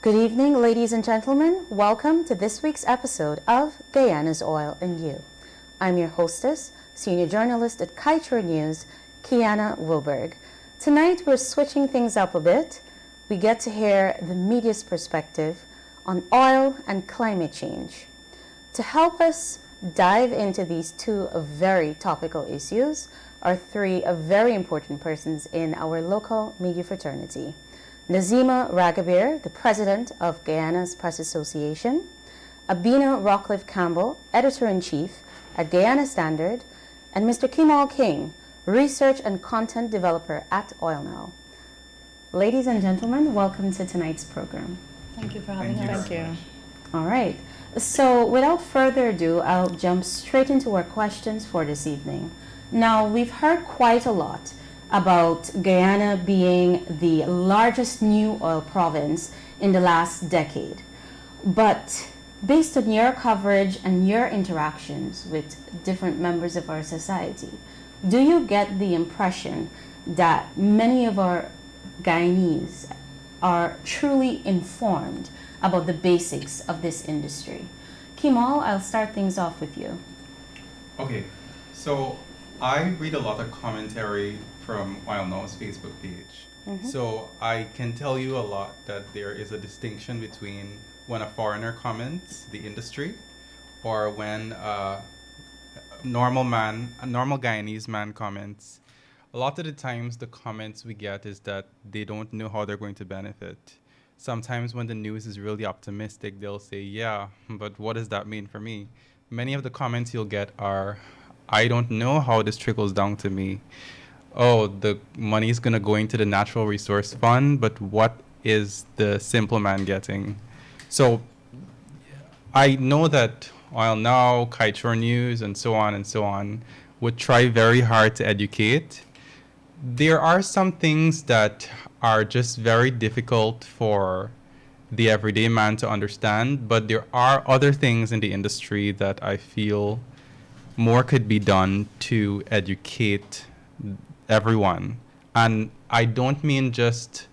Good evening, ladies and gentlemen. Welcome to this week's episode of Guyana's Oil and You. I'm your hostess, senior journalist at Kaieteur News, Kiana Wilberg. Tonight, we're switching things up a bit. We get to hear the media's perspective on oil and climate change. To help us dive into these two very topical issues are three very important persons in our local media fraternity. Nazima Ragabir, the president of Guyana's Press Association, Abina Rockcliffe-Campbell, editor-in-chief at Guyana Standard, and Mr. Kemal King, research and content developer at OilNow. Ladies and gentlemen, welcome to tonight's program. Thank you for having us. Thank you. All right. So without further ado, I'll jump straight into our questions for this evening. Now, we've heard quite a lot about Guyana being the largest new oil province in the last decade. But based on your coverage and your interactions with different members of our society, do you get the impression that many of our Guyanese are truly informed about the basics of this industry? Kemal, I'll start things off with you. Okay, so I read a lot of commentary from OilNow's Facebook page. So I can tell you a lot that there is a distinction between when a foreigner comments the industry or when a normal Guyanese man comments. A lot of the times the comments we get is that they don't know how they're going to benefit. Sometimes when the news is really optimistic, they'll say, yeah, but what does that mean for me? Many of the comments you'll get are, I don't know how this trickles down to me. Oh, the money is going to go into the natural resource fund, but what is the simple man getting? So I know that OilNow, Kaieteur News, and so on would try very hard to educate. There are some things that are just very difficult for the everyday man to understand, but there are other things in the industry that I feel more could be done to educate everyone. And I don't mean just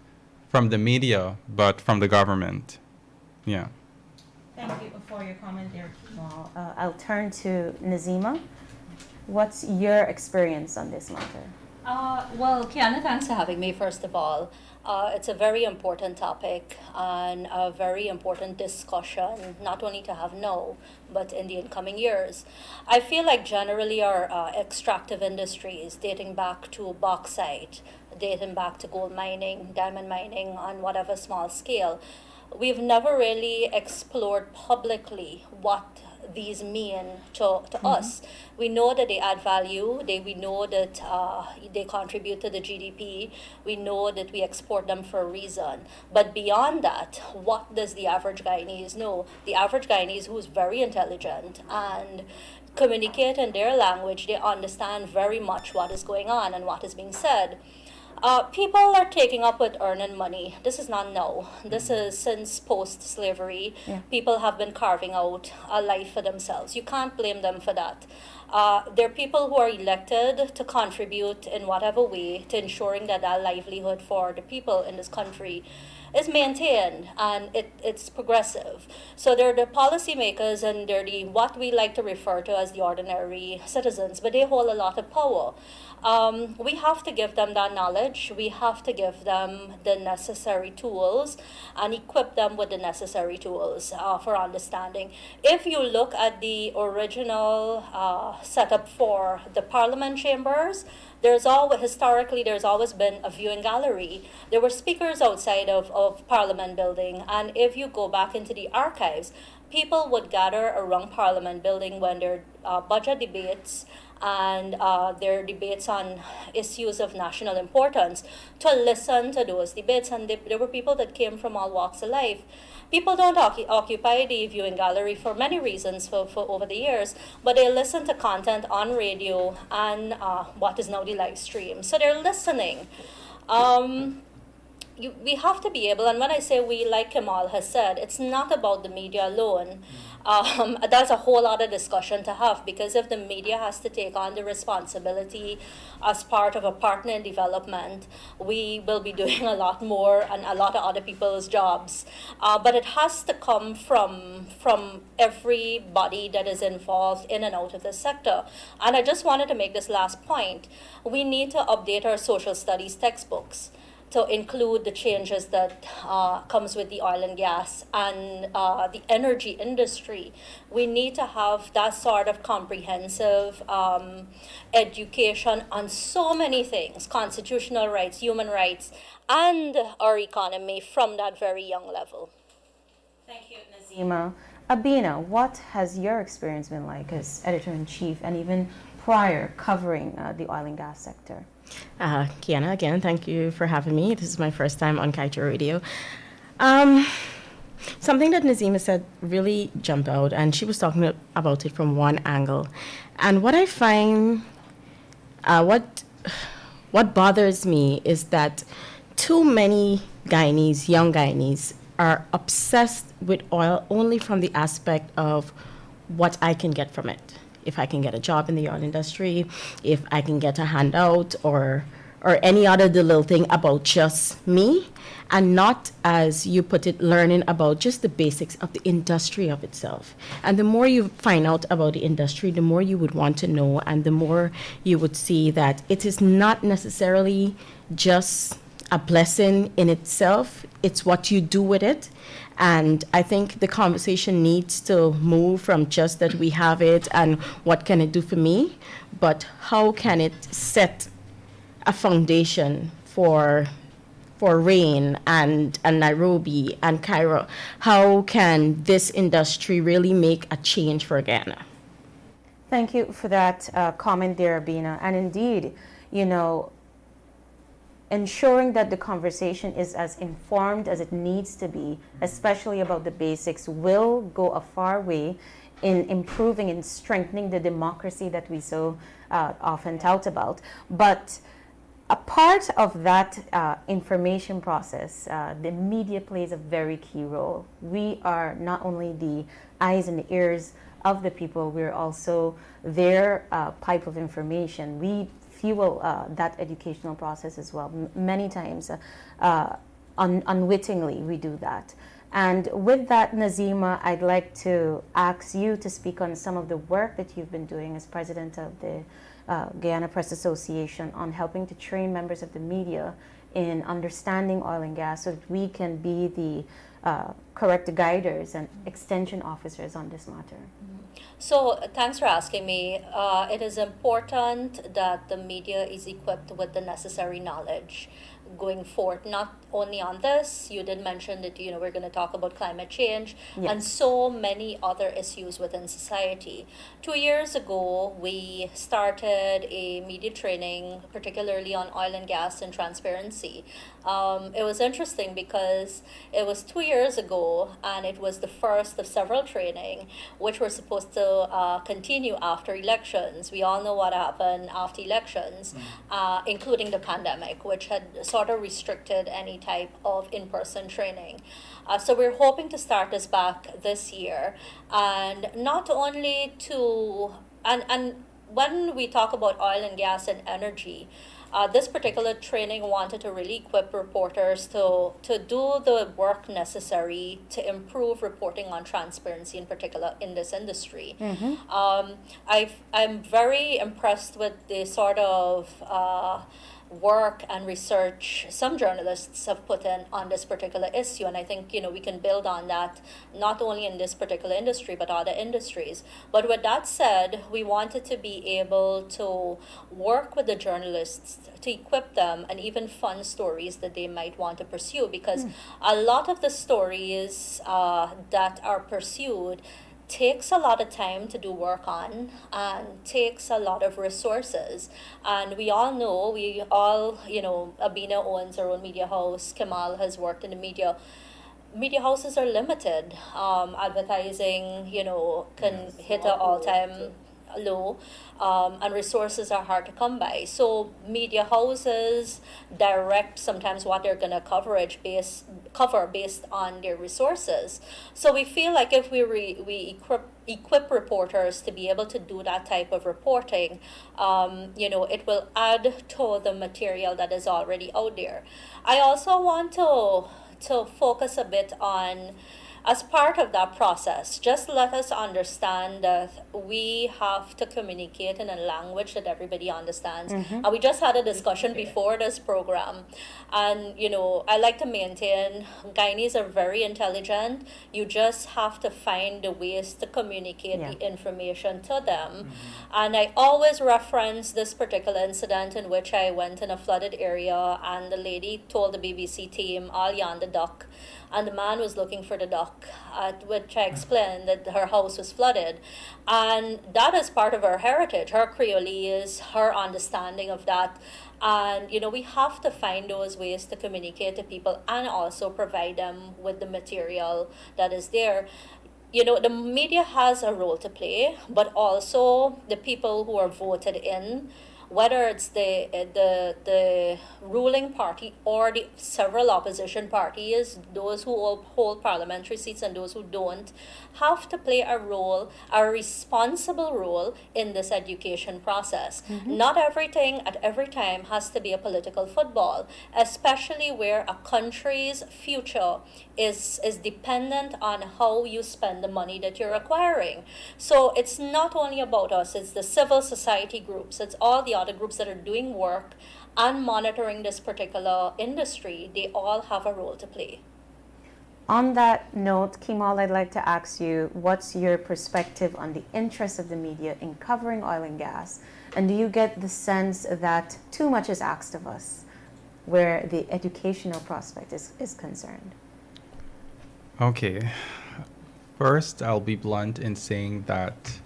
from the media, but from the government. Yeah. Thank you for your comment there, Kemal. I'll turn to Nazima. What's your experience on this matter? Well, Kiana, thanks for having me, first of all. It's a very important topic and a very important discussion, not only to have now, but in the incoming years. I feel like generally our extractive industries, dating back to bauxite, dating back to gold mining, diamond mining on whatever small scale, we've never really explored publicly what these mean to us. We know that they add value. We know that they contribute to the GDP. We know that we export them for a reason. But beyond that, what does the average Guyanese know? The average Guyanese, who's very intelligent and communicate in their language, they understand very much what is going on and what is being said. People are taking up with earning money. This is not now. This is since post-slavery. Yeah. People have been carving out a life for themselves. You can't blame them for that. There are people who are elected to contribute in whatever way to ensuring that livelihood for the people in this country is maintained and it's progressive. So they're the policymakers and they're the what we like to refer to as the ordinary citizens, but they hold a lot of power. We have to give them that knowledge. We have to give them the necessary tools and equip them with the necessary tools for understanding. If you look at the original setup for the parliament chambers, historically there's always been a viewing gallery. There were speakers outside of Parliament building, and if you go back into the archives, people would gather around Parliament building when there are budget debates and their debates on issues of national importance to listen to those debates. And there were people that came from all walks of life. People don't occupy the viewing gallery for many reasons for over the years, but they listen to content on radio and what is now the live stream. So they're listening. We have to be able, and when I say we, like Kemal has said, it's not about the media alone. That's a whole other discussion to have, because if the media has to take on the responsibility as part of a partner in development, we will be doing a lot more and a lot of other people's jobs. But it has to come from everybody that is involved in and out of the sector. And I just wanted to make this last point. We need to update our social studies textbooks to include the changes that comes with the oil and gas and the energy industry. We need to have that sort of comprehensive education on so many things, constitutional rights, human rights, and our economy from that very young level. Thank you, Nazima. Abina, what has your experience been like as editor-in-chief and even prior covering the oil and gas sector? Guyana, again, thank you for having me. This is my first time on Kaieteur Radio. Something that Nazima said really jumped out, and she was talking about it from one angle. And what I find, what bothers me is that too many Guyanese, young Guyanese, are obsessed with oil only from the aspect of what I can get from it. If I can get a job in the oil industry, if I can get a handout or any other little thing about just me, and not, as you put it, learning about just the basics of the industry of itself. And the more you find out about the industry, the more you would want to know, and the more you would see that it is not necessarily just a blessing in itself, it's what you do with it. And I think the conversation needs to move from just that we have it and what can it do for me, but how can it set a foundation for Rain and Nairobi and Cairo? How can this industry really make a change for Ghana? Thank you for that comment there, Abina. And indeed, ensuring that the conversation is as informed as it needs to be, especially about the basics, will go a far way in improving and strengthening the democracy that we so often tout about. But a part of that information process, the media plays a very key role. We are not only the eyes and the ears of the people, we're also their pipe of information. We fuel that educational process as well. Many times, unwittingly, we do that. And with that, Nazima, I'd like to ask you to speak on some of the work that you've been doing as president of the Guyana Press Association on helping to train members of the media in understanding oil and gas so that we can be the correct guiders and extension officers on this matter. So thanks for asking me. It is important that the media is equipped with the necessary knowledge going forward, not only on this. You did mention that we're going to talk about climate change, yes, and so many other issues within society. 2 years ago, we started a media training, particularly on oil and gas and transparency. It was interesting because it was 2 years ago, and it was the first of several training which were supposed to continue after elections. We all know what happened after elections, including the pandemic, which had sort of restricted any type of in-person training. So we're hoping to start this back this year, and not only to, and when we talk about oil and gas and energy, this particular training wanted to really equip reporters to do the work necessary to improve reporting on transparency, in particular in this industry. I'm very impressed with the sort of work and research some journalists have put in on this particular issue, and I think we can build on that not only in this particular industry but other industries. But with that said, we wanted to be able to work with the journalists to equip them and even fund stories that they might want to pursue, because a lot of the stories that are pursued takes a lot of time to do work on and takes a lot of resources. And we all know, Abina owns her own media house, Kemal has worked in the media. Media houses are limited. Advertising, can hit an all-time low, and resources are hard to come by. So media houses direct sometimes what they're going to cover based on their resources. So we feel like if we equip reporters to be able to do that type of reporting, it will add to the material that is already out there. I also want to focus a bit on, as part of that process, just let us understand that we have to communicate in a language that everybody understands. And we just had a discussion before this program. And, I like to maintain Guyanese are very intelligent. You just have to find the ways to communicate the information to them. And I always reference this particular incident in which I went in a flooded area and the lady told the BBC team, "I'll yarn the duck." And the man was looking for the duck, at which I explained that her house was flooded. And that is part of her heritage, her Creolese, her understanding of that. And, we have to find those ways to communicate to people and also provide them with the material that is there. The media has a role to play, but also the people who are voted in, whether it's the ruling party or the several opposition parties, those who hold parliamentary seats and those who don't, have to play a role, a responsible role in this education process. Not everything at every time has to be a political football, especially where a country's future is dependent on how you spend the money that you're acquiring. So it's not only about us, it's the civil society groups, it's all the other groups that are doing work and monitoring this particular industry. They all have a role to play. On that note, Kemal, I'd like to ask you, what's your perspective on the interest of the media in covering oil and gas? And do you get the sense that too much is asked of us where the educational prospect is concerned? Okay. First, I'll be blunt in saying that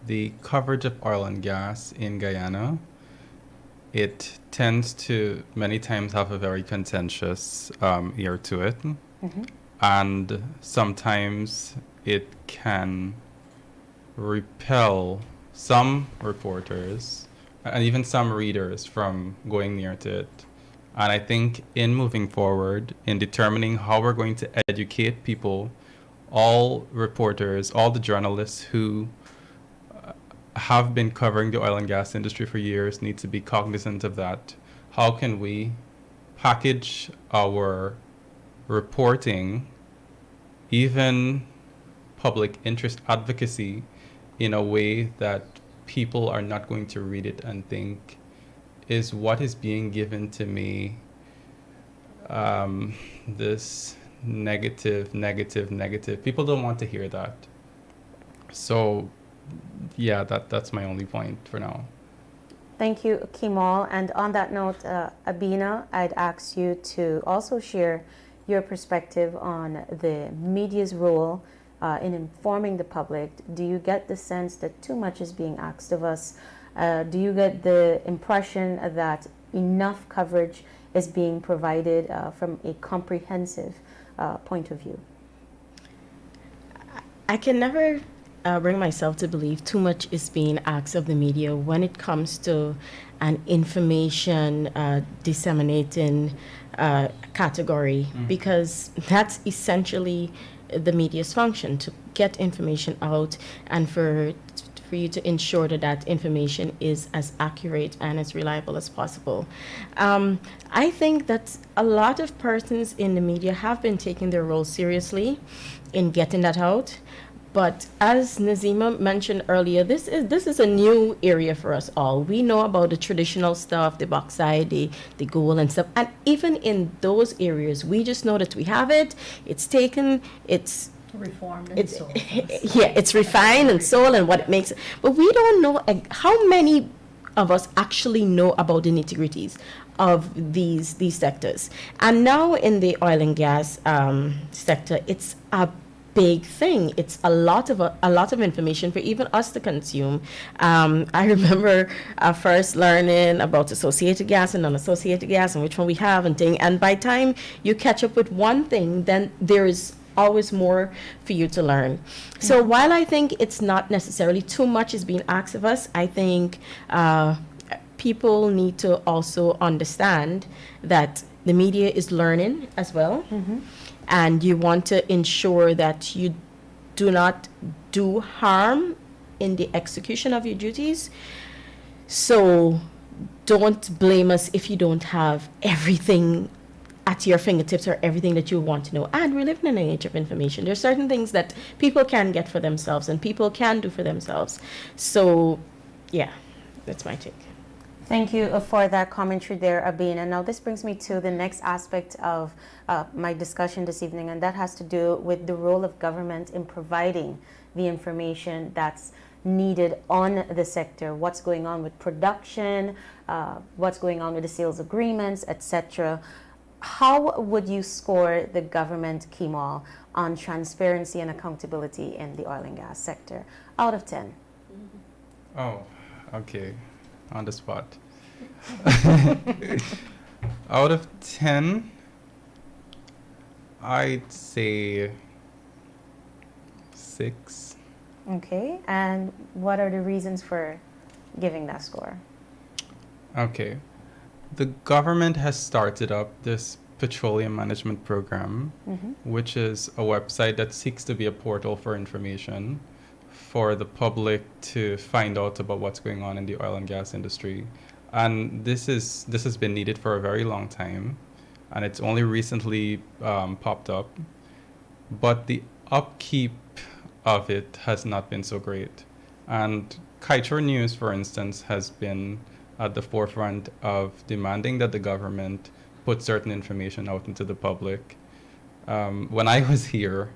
the coverage of oil and gas in Guyana, it tends to many times have a very contentious ear to it. And sometimes it can repel some reporters and even some readers from going near to it. And I think in moving forward, in determining how we're going to educate people, all reporters, all the journalists who have been covering the oil and gas industry for years need to be cognizant of that. How can we package our reporting, even public interest advocacy, in a way that people are not going to read it and think, is what is being given to me this negative. People don't want to hear that. So yeah, that's my only point for now. Thank you, Kemal. And on that note, Abina, I'd ask you to also share your perspective on the media's role in informing the public. Do you get the sense that too much is being asked of us? Do you get the impression that enough coverage is being provided from a comprehensive point of view? I can never bring myself to believe too much is being asked of the media when it comes to an information disseminating category, because that's essentially the media's function, to get information out and for you to ensure that that information is as accurate and as reliable as possible. I think that a lot of persons in the media have been taking their role seriously in getting that out. But as Nazima mentioned earlier, this is a new area for us all. We know about the traditional stuff, the bauxite, the gold and stuff. And even in those areas, we just know that we have it, it's taken, it's Reformed and sold. yeah, it's refined and sold and what it makes. But we don't know how many of us actually know about the nitty-gritties of these sectors. And now in the oil and gas sector, it's a big thing. It's a lot of information for even us to consume. I remember first learning about associated gas and non-associated gas and which one we have and thing. And by the time you catch up with one thing, then there is always more for you to learn. So while I think it's not necessarily too much is being asked of us, I think people need to also understand that the media is learning as well, and you want to ensure that you do not do harm in the execution of your duties. So don't blame us if you don't have everything at your fingertips or everything that you want to know. And we're living in an age of information. There's certain things that people can get for themselves and people can do for themselves. So, yeah, that's my take. Thank you for that commentary there, Abin. And now this brings me to the next aspect of my discussion this evening, and that has to do with the role of government in providing the information that's needed on the sector, what's going on with production, what's going on with the sales agreements, etc. How would you score the government, Kemal, on transparency and accountability in the oil and gas sector out of 10? Oh, okay. On the spot. Out of 10, I'd say 6. Okay, and what are the reasons for giving that score? Okay. The government has started up this petroleum management program, which is a website that seeks to be a portal for information for the public to find out about what's going on in the oil and gas industry. And this has been needed for a very long time, and it's only recently popped up. But the upkeep of it has not been so great. And Kaieteur News, for instance, has been at the forefront of demanding that the government put certain information out into the public. When I was here,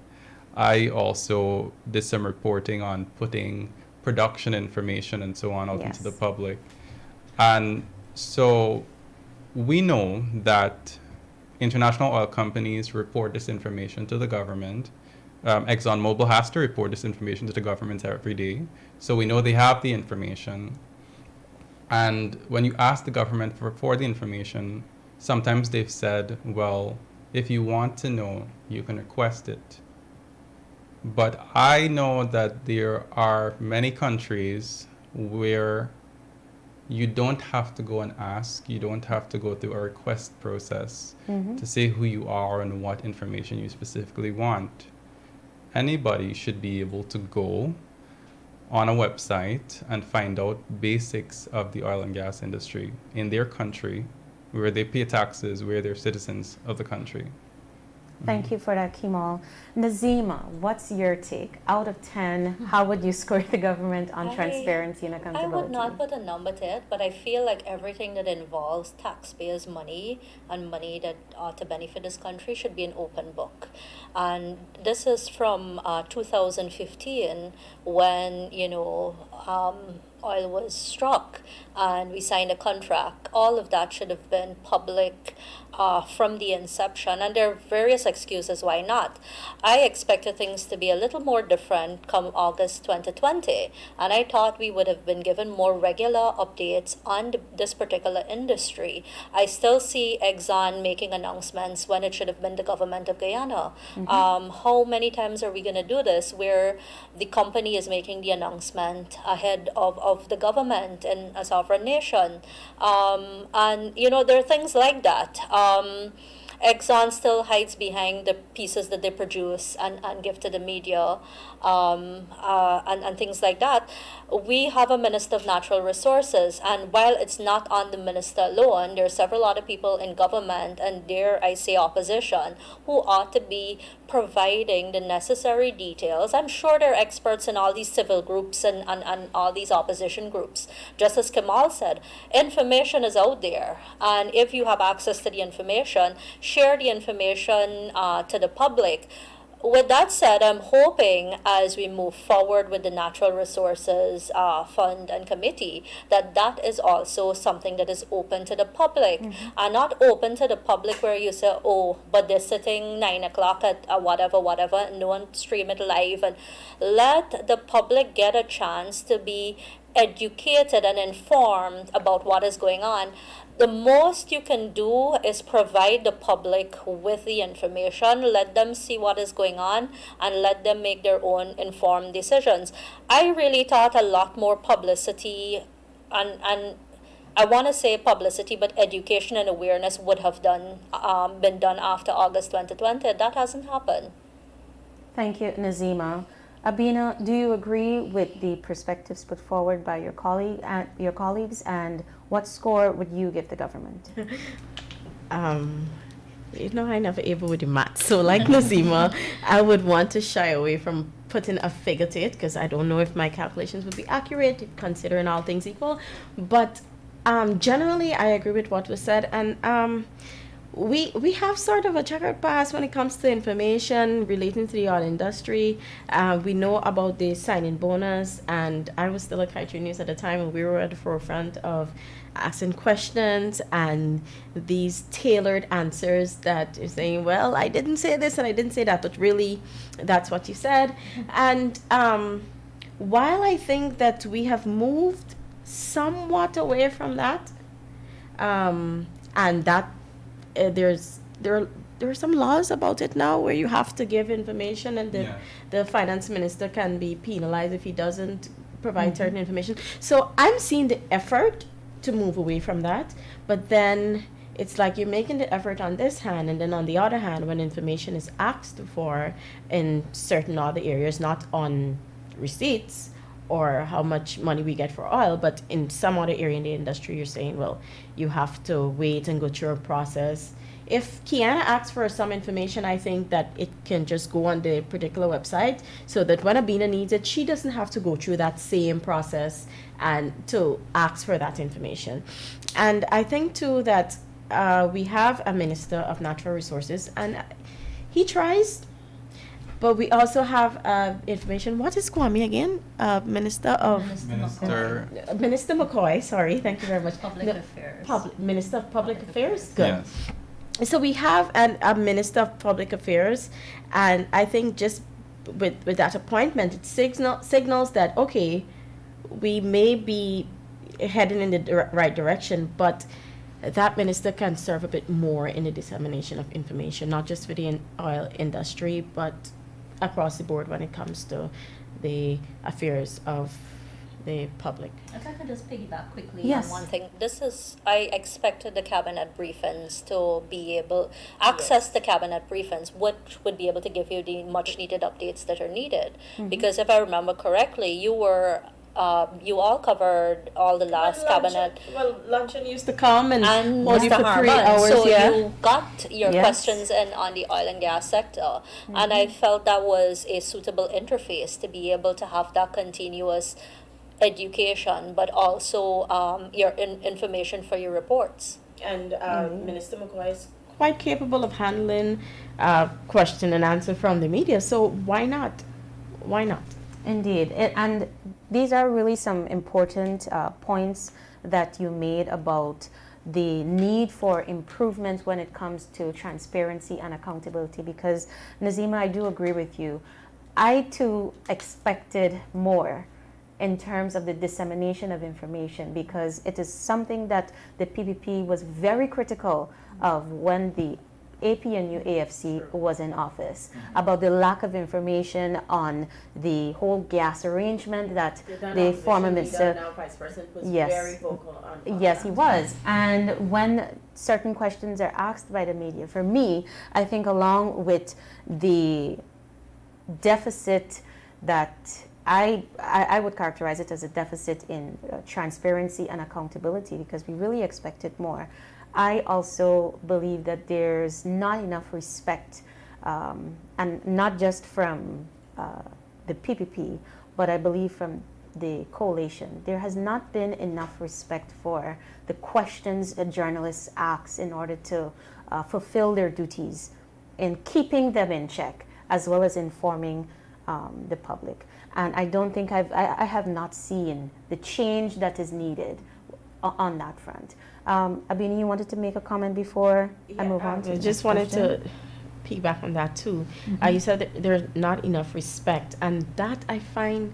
I also did some reporting on putting production information and so on out into the public. And so we know that international oil companies report this information to the government. ExxonMobil has to report this information to the government every day. So we know they have the information. And when you ask the government for the information, sometimes they've said, well, if you want to know, you can request it. But I know that there are many countries where you don't have to go and ask, you don't have to go through a request process to say who you are and what information you specifically want. Anybody should be able to go on a website and find out basics of the oil and gas industry in their country, where they pay taxes, where they're citizens of the country. Thank you for that, Kemal. Nazima, what's your take? Out of 10, how would you score the government on transparency and I accountability? would not put a number to it, but I feel like everything that involves taxpayers' money and money that ought to benefit this country should be an open book. And this is from 2015 when, oil was struck and we signed a contract. All of that should have been public from the inception, and there are various excuses why not. I expected things to be a little more different come August 2020, and I thought we would have been given more regular updates on this particular industry. I still see Exxon making announcements when it should have been the government of Guyana. How many times are we going to do this where the company is making the announcement ahead of the government and a sovereign nation? And there are things like that. Exxon still hides behind the pieces that they produce and give to the media, and things like that. We have a Minister of Natural Resources, and while it's not on the minister alone, there are several other people in government, and dare I say opposition, who ought to be providing the necessary details. I'm sure there are experts in all these civil groups and all these opposition groups. Just as Kemal said, information is out there, and if you have access to the information, share the information to the public. With that said, I'm hoping as we move forward with the Natural Resources Fund and Committee that is also something that is open to the public, and not open to the public where you say, oh, but they're sitting 9 o'clock at whatever, and no one stream it live, and let the public get a chance to be educated and informed about what is going on. The most you can do is provide the public with the information, let them see what is going on, and let them make their own informed decisions. I really thought a lot more publicity and I want to say publicity, but education and awareness would have been done after August 2020. That hasn't happened. Thank you, Nazima. Abina, do you agree with the perspectives put forward by your colleagues, and what score would you give the government? I never able with the math. So like Nazima, I would want to shy away from putting a figure to it because I don't know if my calculations would be accurate considering all things equal. But generally, I agree with what was said, and we have sort of a checkered past when it comes to information relating to the oil industry. We know about the signing bonus, and I was still at Kaieteur News at the time, and we were at the forefront of asking questions and these tailored answers that you're saying, well, I didn't say this and I didn't say that, but really that's what you said. And while I think that we have moved somewhat away from that, and that there are some laws about it now where you have to give information, and the finance minister can be penalized if he doesn't provide certain information. So I'm seeing the effort to move away from that, but then it's like you're making the effort on this hand, and then on the other hand, when information is asked for in certain other areas, not on receipts or how much money we get for oil, but in some other area in the industry, you're saying, well, you have to wait and go through a process. If Guyana asks for some information, I think that it can just go on the particular website so that when Abina needs it, she doesn't have to go through that same process and to ask for that information. And I think too that we have a Minister of Natural Resources, and he tries, but we also have information. What is Kwame again? Minister McCoy. Sorry, thank you very much. Public Affairs. Minister of Public Affairs. Good. Yes. So we have a Minister of Public Affairs, and I think just with that appointment, it signals that, okay, we may be heading in the right direction, but that minister can serve a bit more in the dissemination of information, not just for the oil industry, but across the board when it comes to the affairs of the public. If I could just piggyback quickly Yes. on one thing. I expected the cabinet briefings to be able access the cabinet briefings, which would be able to give you the much needed updates that are needed. Because if I remember correctly, you all covered all the last cabinet. Luncheon used to come and hold you Mr. for 3 Harman. hours. So Yeah. you got your Yes. questions in on the oil and gas sector, and I felt that was a suitable interface to be able to have that continuous education, but also your information for your reports. And Minister McCoy is quite capable of handling question and answer from the media. So why not? Why not? Indeed, and these are really some important points that you made about the need for improvement when it comes to transparency and accountability, because Nazima, I do agree with you. I too expected more in terms of the dissemination of information, because it is something that the PPP was very critical of when the APNU AFC was in office, about the lack of information on the whole gas arrangement that the former minister, now Vice President, was Yes. very vocal on. yes, he was. And when certain questions are asked by the media, for me, I think along with the deficit that I would characterize it as a deficit in transparency and accountability, because we really expected more. I also believe that there's not enough respect, and not just from the PPP, but I believe from the coalition. There has not been enough respect for the questions that journalists ask in order to fulfill their duties in keeping them in check, as well as informing the public. And I don't think I have not seen the change that is needed on that front. Abini, you wanted to make a comment before I move on to I the just next wanted question? to piggyback on that too. You said that there's not enough respect, and that I find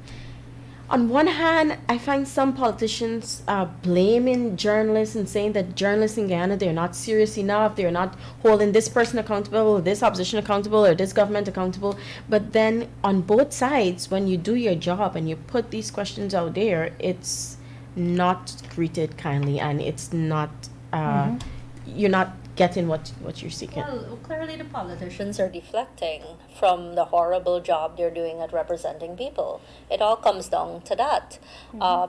On one hand, I find some politicians blaming journalists and saying that journalists in Guyana, they're not serious enough, they're not holding this person accountable, or this opposition accountable, or this government accountable. But then on both sides, when you do your job and you put these questions out there, it's not greeted kindly, and it's not, you're not getting what you're seeking. Well, clearly the politicians are deflecting from the horrible job they're doing at representing people. It all comes down to that.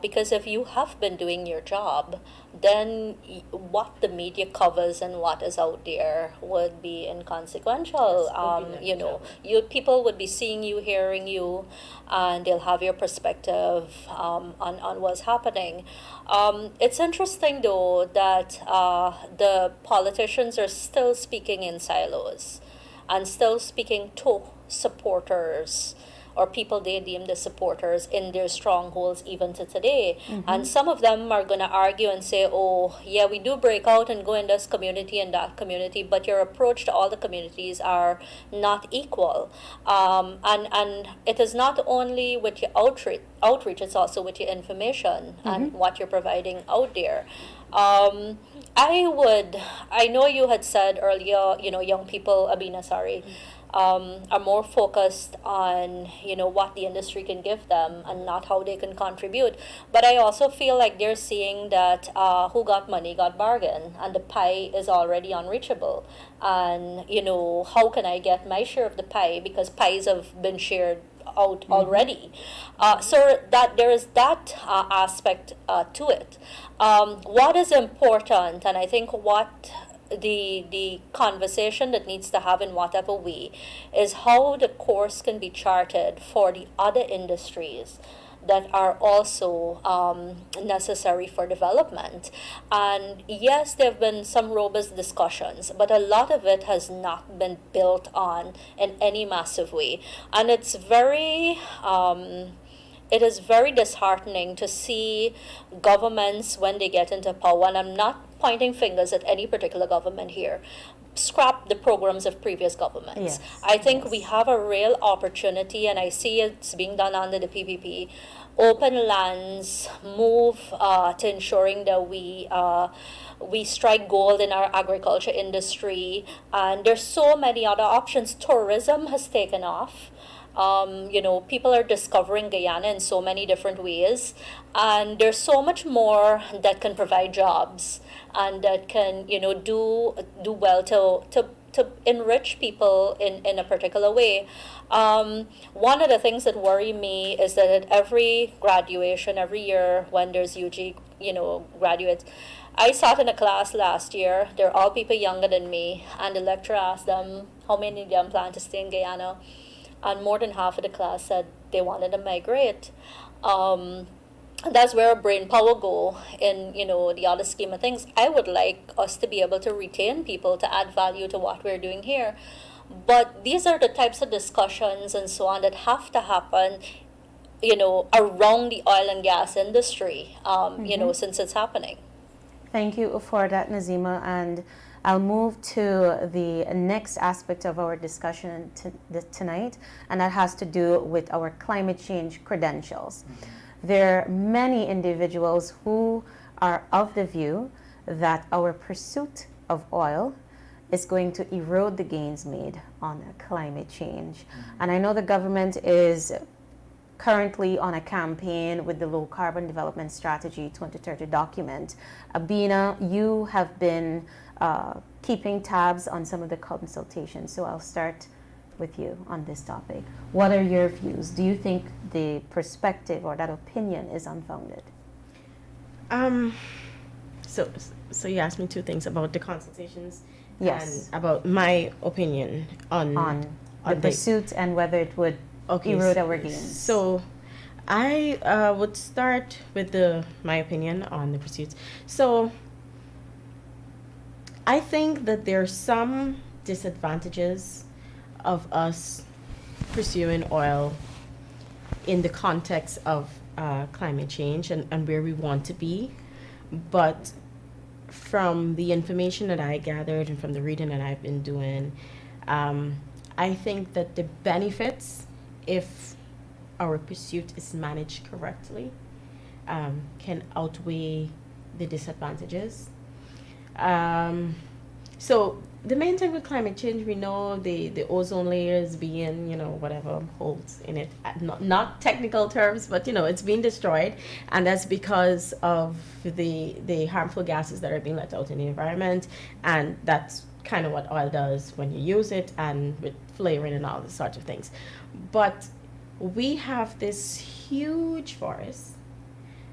Because if you have been doing your job, then what the media covers and what is out there would be inconsequential. You know, people would be seeing you, hearing you, and they'll have your perspective on what's happening. It's interesting, though, that the politicians are still speaking in silos and still speaking to supporters or people they deem the supporters in their strongholds even to today. And some of them are going to argue and say, oh, yeah, we do break out and go in this community and that community, but your approach to all the communities are not equal. And it is not only with your outreach, it's also with your information and what you're providing out there. I know you had said earlier, you know, young people, Abina, sorry, are more focused on, you know, what the industry can give them and not how they can contribute. But I also feel like they're seeing that who got money got bargain, and the pie is already unreachable. And, you know, how can I get my share of the pie, because pies have been shared out already. So that there is that aspect to it. What is important, and I think what the conversation that needs to have in whatever way, is how the course can be charted for the other industries that are also necessary for development. And yes, there have been some robust discussions, but a lot of it has not been built on in any massive way. And it is very disheartening to see governments, when they get into power, and I'm not pointing fingers at any particular government here, scrap the programs of previous governments. Yes, I think we have a real opportunity, and I see it's being done under the PPP. Open lands, move to ensuring that we strike gold in our agriculture industry, and there's so many other options. Tourism has taken off. You know, people are discovering Guyana in so many different ways, and there's so much more that can provide jobs and that can, you know, do well to enrich people in a particular way. One of the things that worry me is that at every graduation, every year when there's UG, you know, graduates, I sat in a class last year, they're all people younger than me, and the lecturer asked them how many of them plan to stay in Guyana, and more than half of the class said they wanted to migrate. That's where brain power go in, you know, the other scheme of things. I would like us to be able to retain people to add value to what we're doing here. But these are the types of discussions and so on that have to happen, you know, around the oil and gas industry, you know, since it's happening. Thank you for that, Nazima. And I'll move to the next aspect of our discussion tonight, and that has to do with our climate change credentials. There are many individuals who are of the view that our pursuit of oil is going to erode the gains made on climate change. And I know the government is currently on a campaign with the Low Carbon Development Strategy 2030 document. Abina, you have been keeping tabs on some of the consultations, so I'll start with you on this topic. What are your views? Do you think the perspective or that opinion is unfounded? So you asked me two things about the consultations, Yes. and about my opinion on The pursuit and whether it would erode our gains. So I would start with my opinion on the pursuits. So I think that there are some disadvantages of us pursuing oil in the context of climate change and where we want to be. But from the information that I gathered and from the reading that I've been doing, I think that the benefits, if our pursuit is managed correctly, can outweigh the disadvantages. So the main thing with climate change, we know the ozone layer is being, whatever holds in it, not technical terms, but, it's being destroyed. And that's because of the harmful gases that are being let out in the environment. And that's kind of what oil does when you use it, and with flaring and all these sorts of things. But we have this huge forest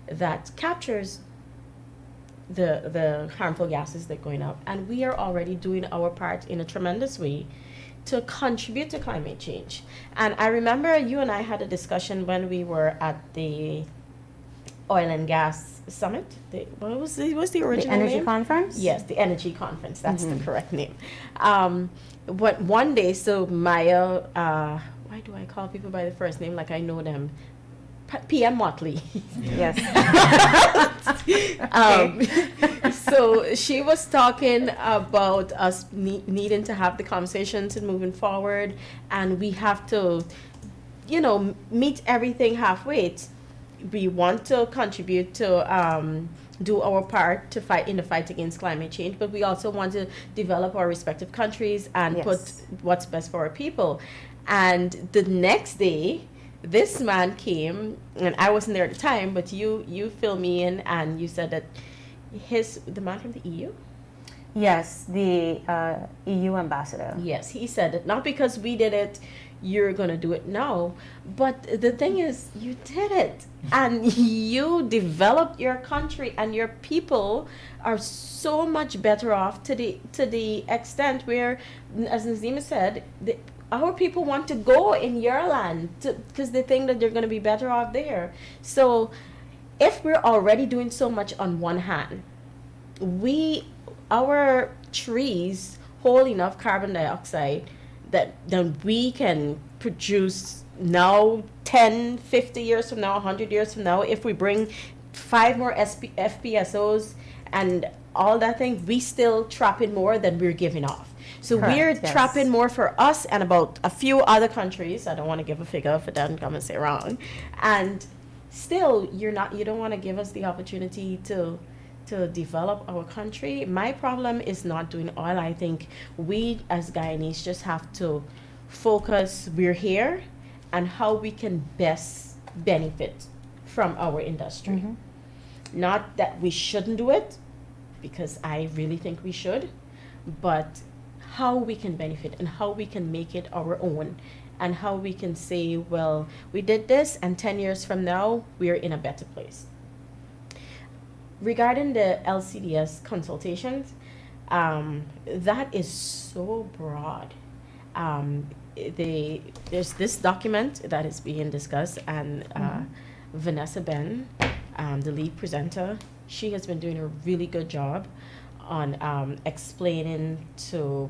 that captures the harmful gases that are going up, and we are already doing our part in a tremendous way to contribute to climate change. And I remember you and I had a discussion when we were at the oil and gas summit. What was the original The energy name? conference? Yes, the energy conference. That's the correct name. But one day, so Maya, why do I call people by the first name like I know them? PM Motley. Yes. So she was talking about us needing to have the conversations and moving forward, and we have to, meet everything halfway. We want to contribute to do our part to fight in the fight against climate change, but we also want to develop our respective countries and Yes. put what's best for our people. And the next day, this man came, and I wasn't there at the time, but you filled me in, and you said that the man from the EU. Yes, the EU ambassador. Yes, he said that not because we did it, you're gonna do it now. But the thing is, you did it, and you developed your country, and your people are so much better off to the extent where, as Nazima said, our people want to go in your land because they think that they're going to be better off there. So if we're already doing so much on one hand, our trees hold enough carbon dioxide that then we can produce now 10, 50 years from now, 100 years from now. If we bring 5 more FPSOs and all that thing, we still trap in more than we're giving off. So Correct, we're yes. trapping more for us and about a few other countries. I don't want to give a figure if it doesn't come and say wrong. And still, you don't want to give us the opportunity to develop our country. My problem is not doing oil. I think we as Guyanese just have to focus, we're here, and how we can best benefit from our industry. Mm-hmm. Not that we shouldn't do it, because I really think we should, but how we can benefit and how we can make it our own, and how we can say, well, we did this, and 10 years from now, we're in a better place. Regarding the LCDS consultations, that is so broad. There's this document that is being discussed, and Vanessa Ben, the lead presenter, she has been doing a really good job on explaining to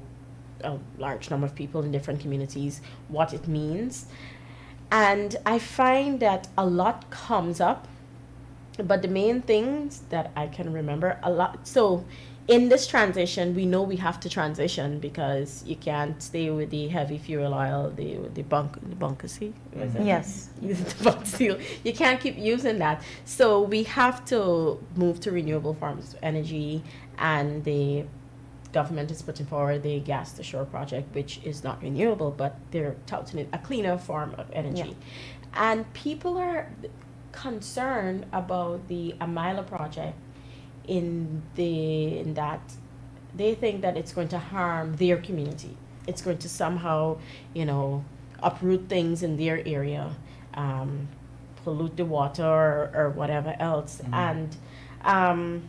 a large number of people in different communities what it means. And I find that a lot comes up, but the main things that I can remember a lot. So in this transition, we know we have to transition because you can't stay with the heavy fuel oil, the bunkersy. Yes. The bunker steel. You can't keep using that. So we have to move to renewable forms of energy, and the government is putting forward the gas to shore project, which is not renewable, but they're touting it a cleaner form of energy. Yeah. And people are concerned about the Amila project in that they think that it's going to harm their community. It's going to somehow, uproot things in their area, pollute the water or whatever else. Mm-hmm. And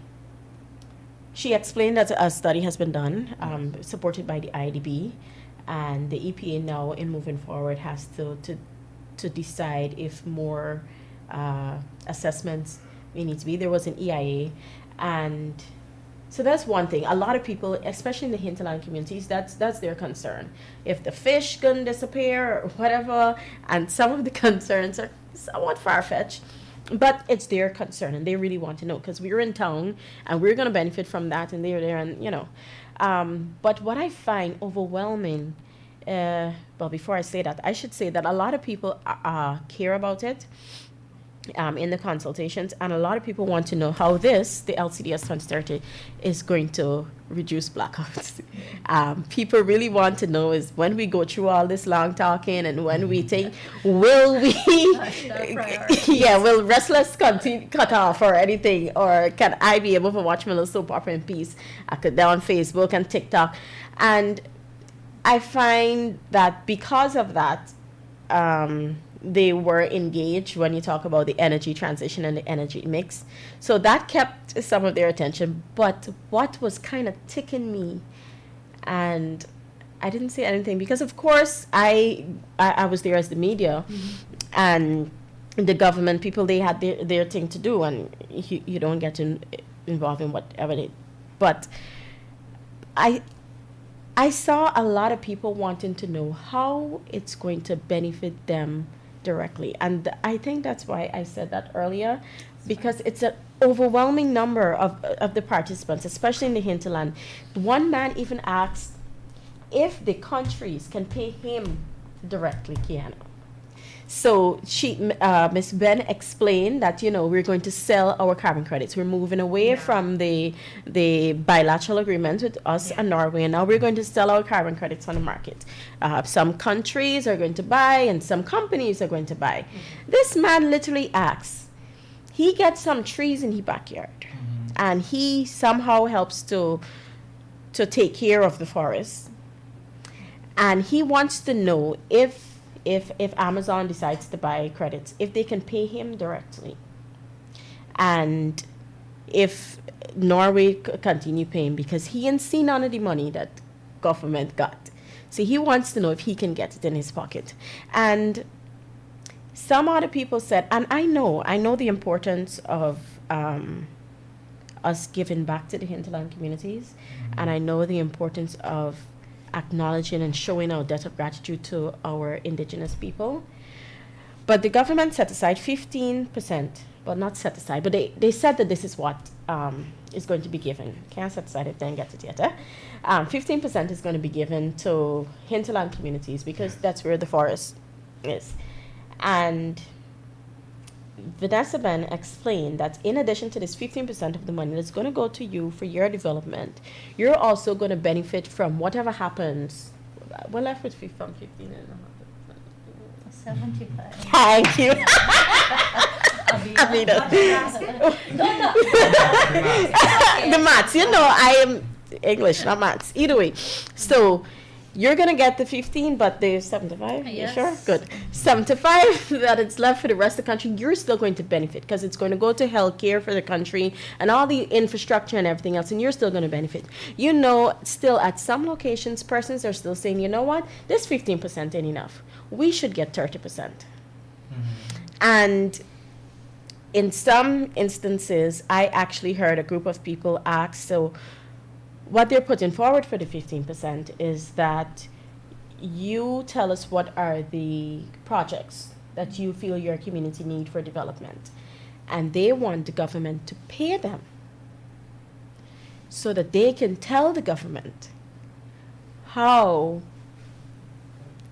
she explained that a study has been done, supported by the IDB, and the EPA now, in moving forward, has to decide if more assessments may need to be. There was an EIA, and so that's one thing. A lot of people, especially in the hinterland communities, that's their concern. If the fish gonna disappear or whatever, and some of the concerns are somewhat far-fetched, but it's their concern, and they really want to know, because we're in town and we're going to benefit from that, and they're there, and but what I find overwhelming well, before I say that, I should say that a lot of people care about it in the consultations, and a lot of people want to know how the LCDS 2030, is going to reduce blackouts. People really want to know is when we go through all this long talking and when we think, will we, will restless continue cut off or anything, or can I be able to watch my little soap opera in peace? I could go on Facebook and TikTok, and I find that because of that, they were engaged when you talk about the energy transition and the energy mix. So that kept some of their attention. But what was kind of ticking me, and I didn't say anything because, of course, I was there as the media, and the government people, they had their thing to do, and you don't get involved in whatever they. But I saw a lot of people wanting to know how it's going to benefit them directly. And I think that's why I said that earlier, because it's an overwhelming number of the participants, especially in the hinterland. One man even asked if the countries can pay him directly, Guyana. So Ms. Ben explained that, we're going to sell our carbon credits. We're moving away from the bilateral agreement with us and Norway, and now we're going to sell our carbon credits on the market. Some countries are going to buy, and some companies are going to buy. This man literally asks. He gets some trees in his backyard, and he somehow helps to take care of the forest. And he wants to know if Amazon decides to buy credits, if they can pay him directly, and if Norway continue paying, because he ain't seen none of the money that government got. So he wants to know if he can get it in his pocket. And some other people said, and I know the importance of us giving back to the hinterland communities, and I know the importance of acknowledging and showing our debt of gratitude to our indigenous people. But the government set aside 15%, well, not set aside, but they said that this is what is going to be given. Can't set aside if they didn't get it yet. 15% is going to be given to hinterland communities because that's where the forest is. And Vanessa Ben explained that in addition to this 15% of the money that's going to go to you for your development, you're also going to benefit from whatever happens. We're left with from 15 and 75. Thank you. Abida. The maths, I am English, not maths. Either way. So you're going to get the 15, but the 75? Yes. You sure? Good. 75 that it's left for the rest of the country, you're still going to benefit because it's going to go to healthcare for the country and all the infrastructure and everything else, and you're still going to benefit. Still at some locations, persons are still saying, you know what, this 15% ain't enough. We should get 30%. And in some instances, I actually heard a group of people ask, so what they're putting forward for the 15% is that you tell us what are the projects that you feel your community need for development. And they want the government to pay them so that they can tell the government how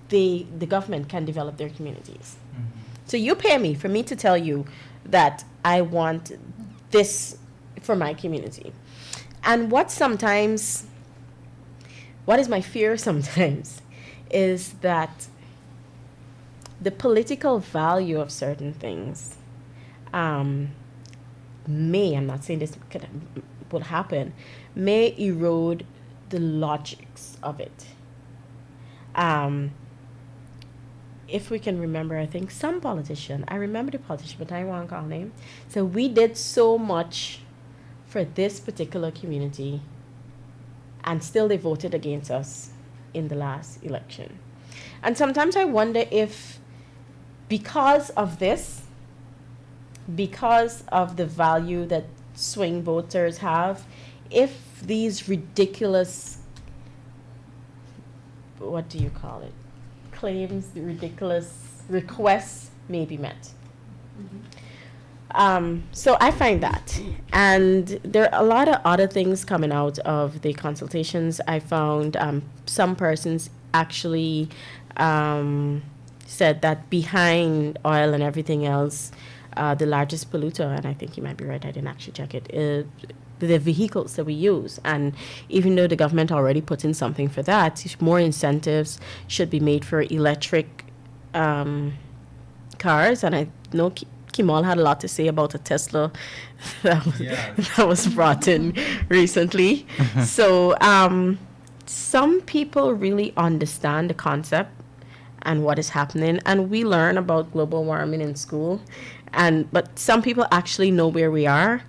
the government can develop their communities. So you pay me for me to tell you that I want this for my community. And what is my fear sometimes is that the political value of certain things I'm not saying this will happen, may erode the logics of it. If we can remember, I think some politician, I remember the politician, but I won't call name. So we did so much for this particular community, and still they voted against us in the last election. And sometimes I wonder if because of this, because of the value that swing voters have, if these ridiculous, what do you call it, claims, the ridiculous requests may be met. So I find that. And there are a lot of other things coming out of the consultations. I found some persons actually said that behind oil and everything else, the largest polluter, and I think you might be right, I didn't actually check it, the vehicles that we use. And even though the government already put in something for that, more incentives should be made for electric cars. And I know Kimal had a lot to say about a Tesla that was, that was brought in recently. So some people really understand the concept and what is happening, and we learn about global warming in school, but some people actually know where we are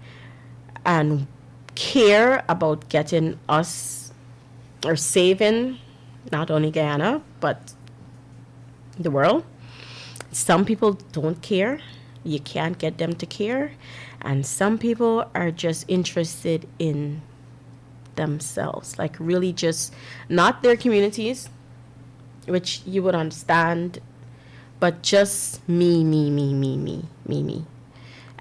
and care about getting us or saving not only Guyana but the world. Some people don't care. You can't get them to care. And some people are just interested in themselves, like really just not their communities, which you would understand, but just me.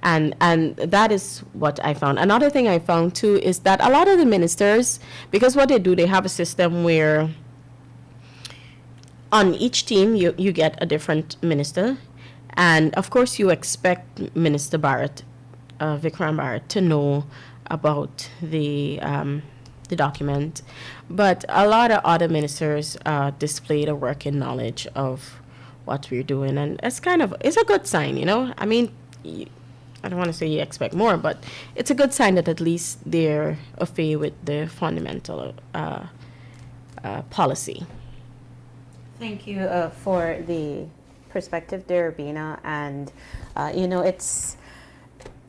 And that is what I found. Another thing I found too is that a lot of the ministers, because what they do, they have a system where on each team you get a different minister. And of course you expect Minister Barrett, Vikram Barrett, to know about the document. But a lot of other ministers displayed a working knowledge of what we're doing. And it's a good sign, you know. I mean, I don't want to say you expect more, but it's a good sign that at least they're affair with the fundamental policy. Thank you for the perspective there, Bina. And, it's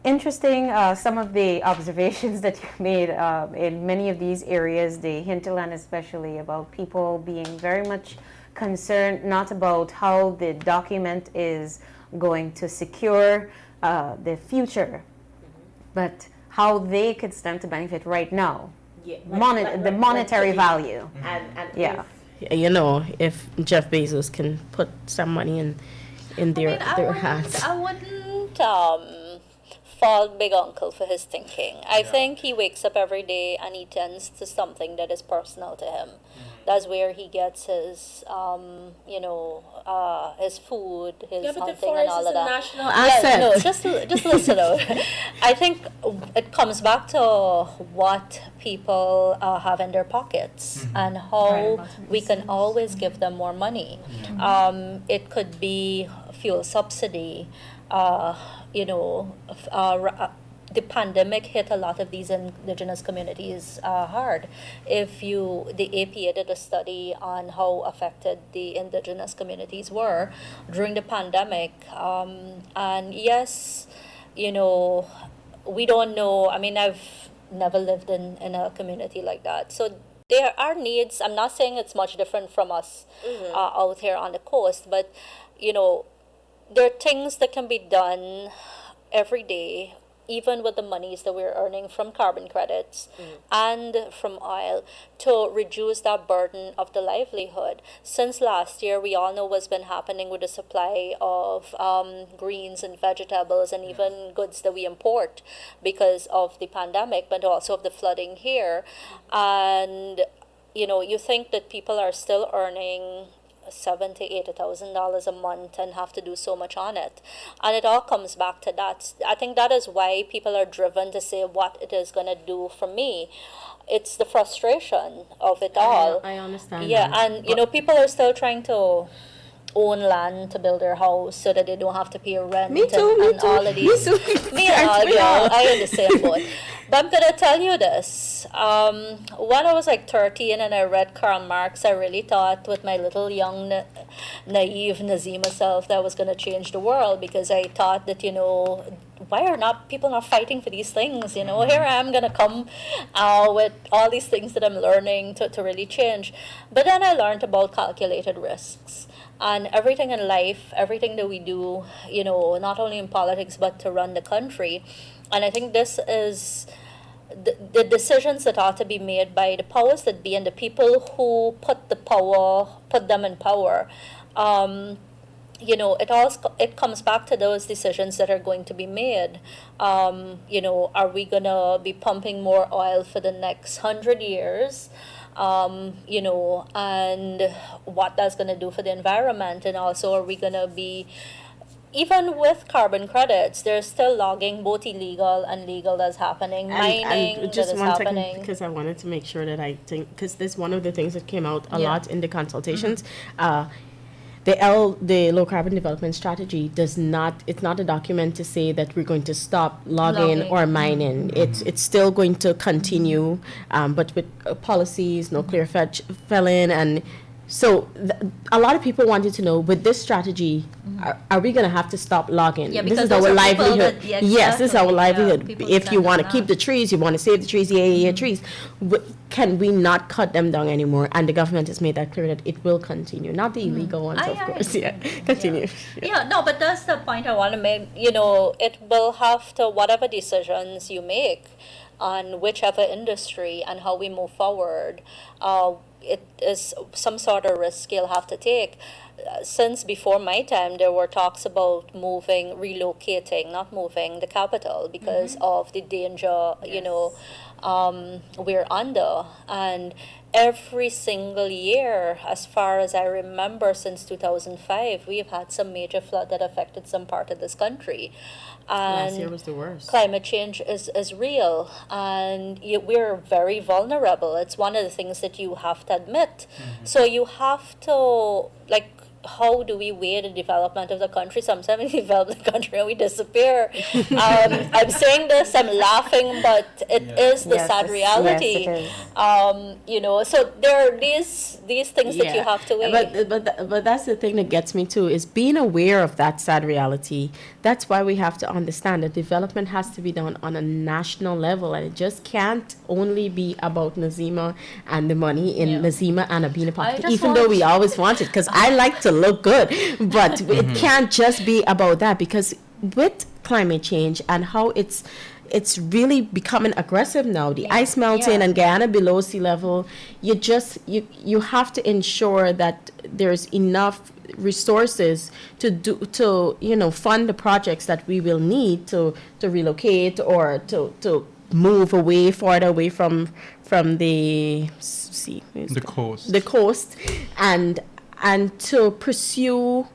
interesting, some of the observations that you made in many of these areas, the hinterland especially, about people being very much concerned not about how the document is going to secure the future, but how they could stand to benefit right now. Yeah, the monetary value. And yeah. If Jeff Bezos can put some money in their hands. I wouldn't fault Big Uncle for his thinking. I think he wakes up every day and he tends to something that is personal to him. That's where he gets his, his food, his hunting, and all of that. National asset. No, just listen out. I think it comes back to what people have in their pockets and how we can always give them more money. It could be fuel subsidy. The pandemic hit a lot of these indigenous communities hard. The APA did a study on how affected the indigenous communities were during the pandemic. And yes, we don't know. I mean, I've never lived in a community like that. So there are needs. I'm not saying it's much different from us out here on the coast, but, there are things that can be done every day, even with the monies that we're earning from carbon credits and from oil, to reduce that burden of the livelihood. Since last year, we all know what's been happening with the supply of greens and vegetables and even goods that we import because of the pandemic, but also of the flooding here. And, you think that people are still earning $70,000 to $80,000 a month and have to do so much on it, and it all comes back to that. I think that is why people are driven to say what it is going to do for me. It's the frustration of it all. I understand. Yeah, and people are still trying to own land to build their house so that they don't have to pay rent. Me too. And all of these. Me and all, I in the same boat. But I'm gonna tell you this. When I was like 13 and I read Karl Marx, I really thought with my little young naive Nazima self that I was gonna change the world, because I thought that why are not people not fighting for these things? Here I am gonna come with all these things that I'm learning to really change. But then I learned about calculated risks. And everything in life, everything that we do, not only in politics, but to run the country. And I think this is the decisions that ought to be made by the powers that be and the people who put them in power. It comes back to those decisions that are going to be made. Are we gonna be pumping more oil for the next 100 years? and what that's going to do for the environment. And also, are we going to be, even with carbon credits, there's still logging, both illegal and legal, that's happening, mining and that just is one second, happening. because I wanted to make sure that I think, because this one of the things that came out a Yeah. lot in the consultations. The low carbon development strategy does not, it's not a document to say that we're going to stop logging or mining. It's still going to continue, but with policies, no clear felon, and so a lot of people wanted to know, with this strategy, are we going to have to stop logging? Yeah, This because is those our are people livelihood. that- yeah, Yes, this is our exactly. Yeah, livelihood. people If you depend want on to keep that. the trees, you want to save the trees, trees, can we not cut them down anymore? And the government has made that clear that it will continue, not the illegal ones, of course. Yeah, continue. Yeah, no, but that's the point I want to make. It will have to, whatever decisions you make on whichever industry and how we move forward, it is some sort of risk you'll have to take. Since before my time, there were talks about relocating, not moving the capital because of the danger, we're under. And every single year, as far as I remember, since 2005, we've had some major flood that affected some part of this country. And Last year was the worst. climate change is real, and we're very vulnerable. It's one of the things that you have to admit. So you have to, how do we weigh the development of the country? Sometimes we develop the country and we disappear. I'm saying this, I'm laughing, but it is the sad reality. So there are these things that you have to weigh. But that's the thing that gets me too, is being aware of that sad reality. That's why we have to understand that development has to be done on a national level, and it just can't only be about Nazima and the money in Nazima and Abina pocket, just even though we always want it, because I like to look good, but it can't just be about that, because with climate change and how it's really becoming aggressive now, the ice melting and Guyana below sea level, you have to ensure that there's enough resources to fund the projects that we will need to relocate or to move farther away from the sea, The coast. and to pursue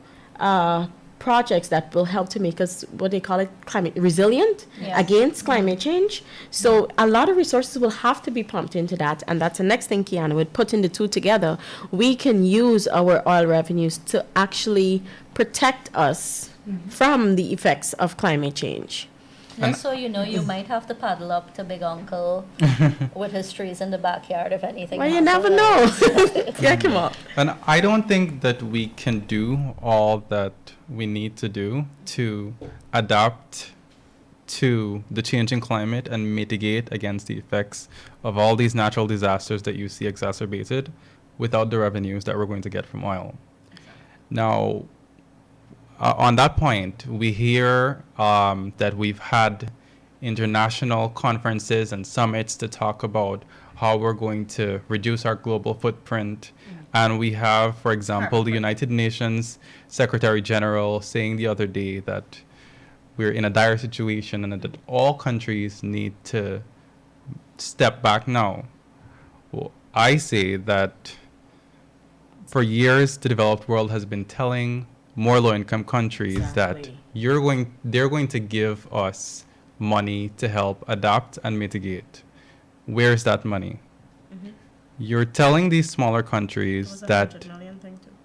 projects that will help to make us, what they call it, climate resilient against climate change. So a lot of resources will have to be pumped into that, and that's the next thing Kiana would put in the two together. We can use our oil revenues to actually protect us from the effects of climate change. Just so you know, you might have to paddle up to Big Uncle with his trees in the backyard if anything Well, you happens. never know. Yeah, come on. And I don't think that we can do all that we need to do to adapt to the changing climate and mitigate against the effects of all these natural disasters that you see exacerbated without the revenues that we're going to get from oil. Now, on that point, we hear that we've had international conferences and summits to talk about how we're going to reduce our global footprint. And we have, for example, the United Nations Secretary General saying the other day that we're in a dire situation and that all countries need to step back now. Well, I say that for years, the developed world has been telling more low-income countries that they're going to give us money to help adapt and mitigate. Where's that money? You're telling these smaller countries that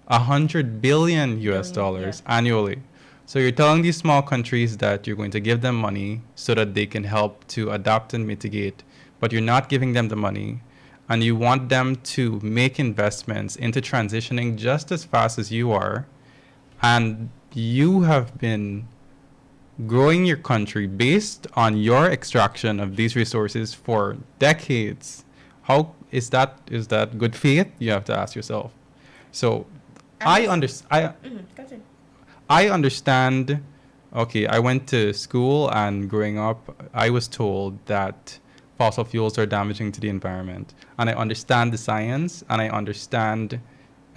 $100 billion US dollars annually. So you're telling these small countries that you're going to give them money so that they can help to adapt and mitigate, but you're not giving them the money, and you want them to make investments into transitioning just as fast as you are. And you have been growing your country based on your extraction of these resources for decades. How is that good faith? You have to ask yourself. So I understand. Okay, I went to school, and growing up, I was told that fossil fuels are damaging to the environment. And I understand the science, and I understand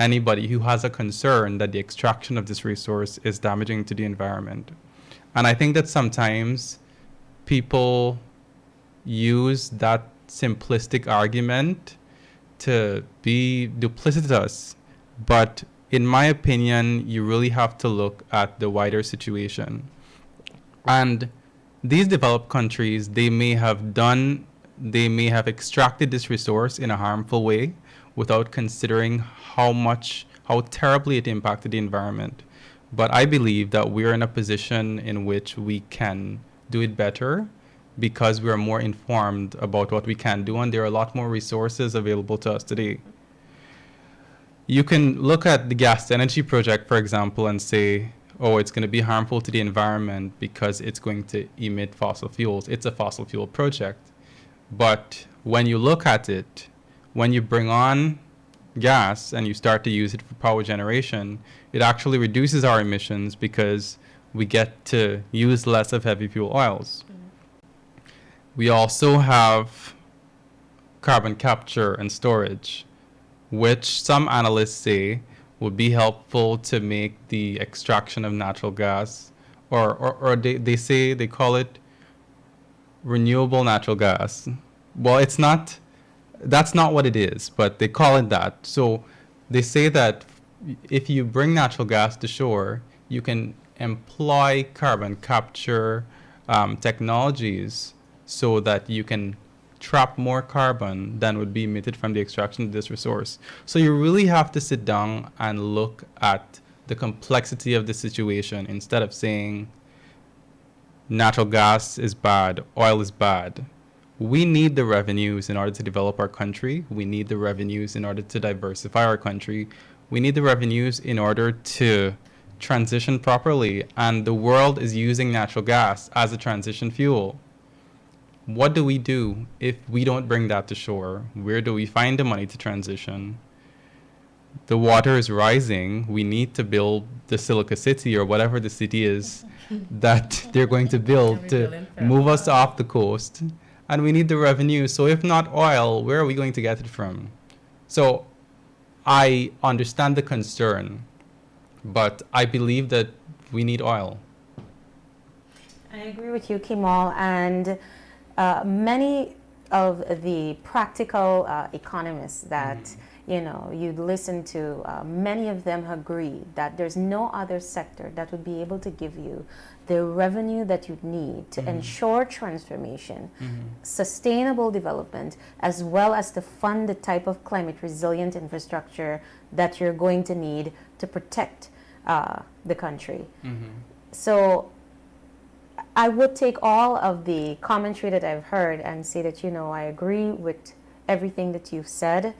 anybody who has a concern that the extraction of this resource is damaging to the environment. And I think that sometimes people use that simplistic argument to be duplicitous, but in my opinion, you really have to look at the wider situation. And these developed countries, they may have extracted this resource in a harmful way without considering how terribly it impacted the environment. But I believe that we're in a position in which we can do it better because we are more informed about what we can do, and there are a lot more resources available to us today. You can look at the gas to energy project, for example, and say, oh, it's going to be harmful to the environment because it's going to emit fossil fuels. It's a fossil fuel project. But when you look at it, when you bring on gas and you start to use it for power generation, it actually reduces our emissions because we get to use less of heavy fuel oils. We also have carbon capture and storage, which some analysts say would be helpful to make the extraction of natural gas, or they call it renewable natural gas. Well, that's not what it is, but they call it that. So they say that if you bring natural gas to shore, you can employ carbon capture technologies so that you can trap more carbon than would be emitted from the extraction of this resource. So you really have to sit down and look at the complexity of the situation instead of saying natural gas is bad, oil is bad. We need the revenues in order to develop our country. We need the revenues in order to diversify our country. We need the revenues in order to transition properly. And the world is using natural gas as a transition fuel. What do we do if we don't bring that to shore? Where do we find the money to transition? The water is rising. We need to build the Silica City or whatever the city is that they're going to build to move us off the coast. And we need the revenue. So if not oil, where are we going to get it from? So I understand the concern, but I believe that we need oil. I agree with you, Kimal, and many of the practical economists that you'd listen to, many of them agree that there's no other sector that would be able to give you the revenue that you'd need to ensure transformation, sustainable development, as well as to fund the type of climate resilient infrastructure that you're going to need to protect the country. So I would take all of the commentary that I've heard and say that, I agree with everything that you've said.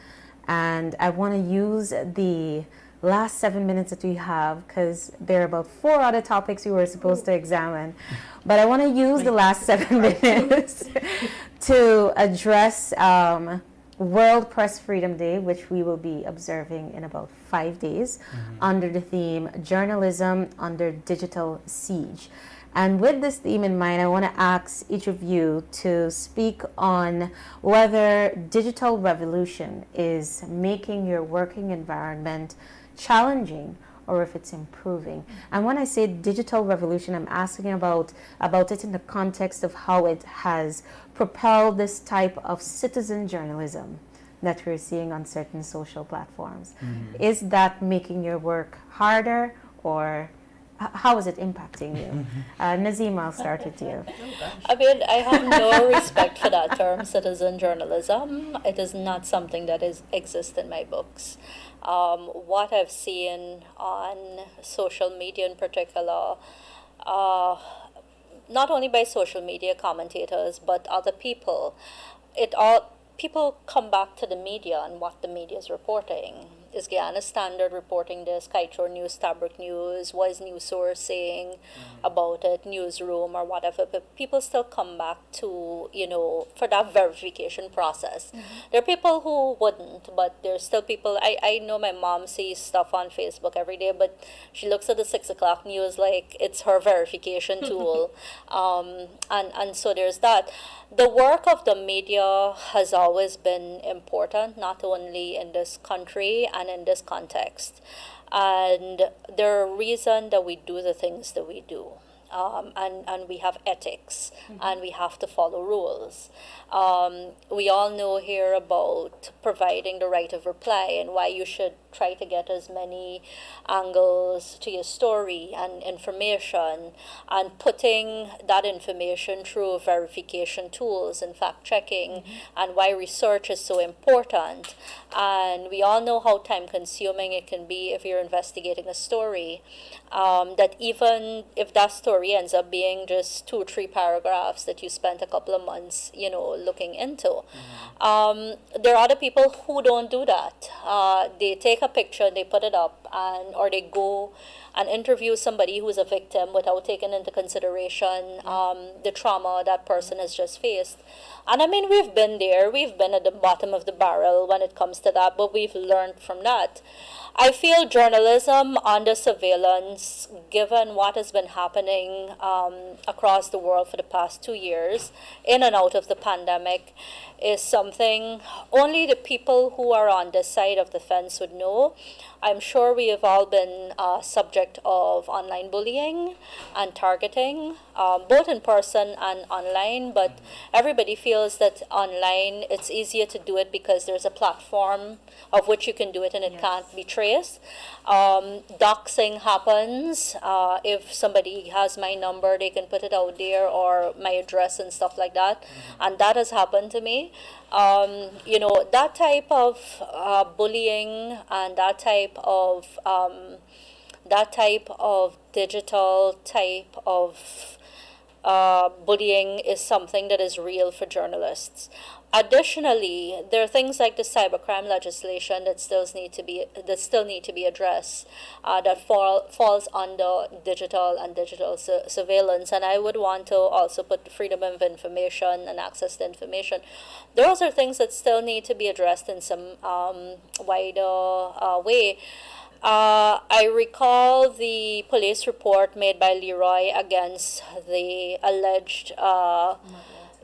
And I want to use the last 7 minutes that we have, because there are about 4 other topics we were supposed to examine. But I want to use the last 7 minutes to address World Press Freedom Day, which we will be observing in about 5 days, under the theme Journalism Under Digital Siege. And with this theme in mind, I want to ask each of you to speak on whether digital revolution is making your working environment challenging or if it's improving. And when I say digital revolution, I'm asking about it in the context of how it has propelled this type of citizen journalism that we're seeing on certain social platforms. Is that making your work harder, or how is it impacting you? Nazima, I'll start with you. I mean, I have no respect for that term, citizen journalism. It is not something that exists in my books. What I've seen on social media in particular, not only by social media commentators, but other people, people come back to the media and what the media is reporting. Is Guyana Standard reporting this? Kaieteur News, Tabrik News, what is News Source saying about it, Newsroom or whatever? But people still come back to, for that verification process. There are people who wouldn't, but there's still people. I know my mom sees stuff on Facebook every day, but she looks at the 6 o'clock news like it's her verification tool. And so there's that. The work of the media has always been important, not only in this country and in this context. And there are reasons that we do the things that we do. and we have ethics, and we have to follow rules. We all know here about providing the right of reply and why you should try to get as many angles to your story and information, and putting that information through verification tools and fact checking, and why research is so important. And we all know how time consuming it can be if you're investigating a story. That even if that story ends up being just 2 or 3 paragraphs that you spent a couple of months, looking into. There are other people who don't do that. They take a picture, they put it up, or they go and interview somebody who's a victim without taking into consideration the trauma that person has just faced. And I mean, we've been there. We've been at the bottom of the barrel when it comes to that, but we've learned from that. I feel journalism under surveillance, given what has been happening across the world for the past 2 years, in and out of the pandemic, is something only the people who are on this side of the fence would know. I'm sure we have all been subject of online bullying and targeting, both in person and online, but everybody feels that online it's easier to do it because there's a platform of which you can do it and it can't be traced. Doxing happens. If somebody has my number, they can put it out there, or my address and stuff like that. And that has happened to me. That type of bullying and that type of digital type of bullying is something that is real for journalists. Additionally, there are things like the cybercrime legislation that still need to be addressed, that falls under digital surveillance. And I would want to also put freedom of information and access to information. Those are things that still need to be addressed in some wider way. I recall the police report made by Leroy against the alleged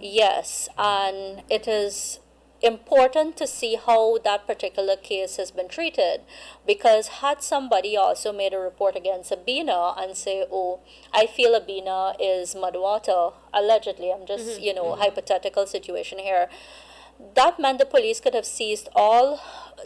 yes, and it is important to see how that particular case has been treated, because had somebody also made a report against Abina and say, oh, I feel Abina is mudwater, allegedly, I'm just, hypothetical situation here, that meant the police could have seized all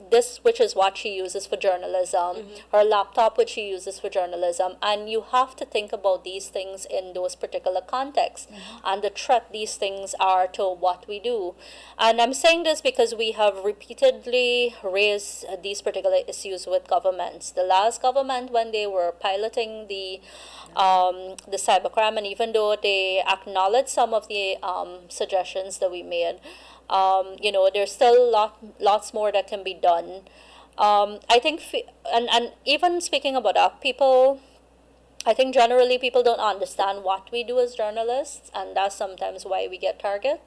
this, which is what she uses for journalism, her laptop, which she uses for journalism. And you have to think about these things in those particular contexts and the threat these things are to what we do. And I'm saying this because we have repeatedly raised these particular issues with governments. The last government, when they were piloting the cybercrime, and even though they acknowledged some of the suggestions that we made, there's still lots more that can be done. I think, and even speaking about that, I think generally people don't understand what we do as journalists, and that's sometimes why we get targeted.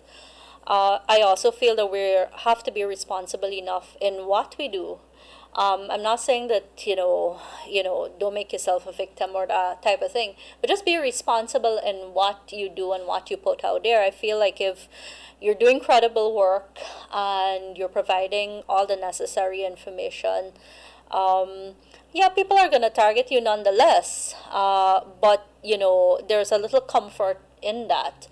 I also feel that we have to be responsible enough in what we do. I'm not saying that, don't make yourself a victim or that type of thing, but just be responsible in what you do and what you put out there. I feel like if you're doing credible work and you're providing all the necessary information, people are going to target you nonetheless. But, there's a little comfort in that.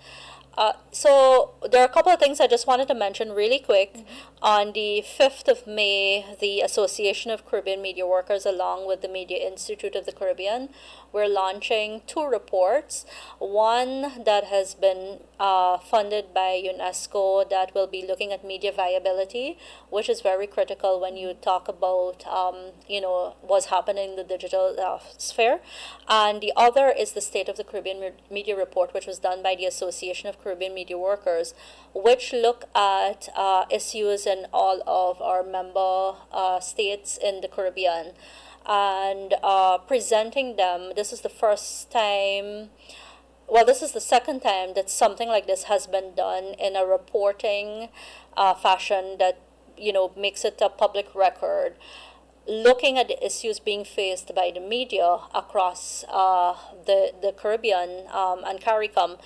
So there are a couple of things I just wanted to mention really quick. On the 5th of May, the Association of Caribbean Media Workers, along with the Media Institute of the Caribbean, we're launching 2 reports. One that has been funded by UNESCO that will be looking at media viability, which is very critical when you talk about, what's happening in the digital sphere. And the other is the State of the Caribbean Media Report, which was done by the Association of Caribbean Media Workers, which look at issues in all of our member states in the Caribbean, and presenting them. This is the first time, this is the second time that something like this has been done in a reporting fashion that, makes it a public record, looking at the issues being faced by the media across the Caribbean and CARICOM.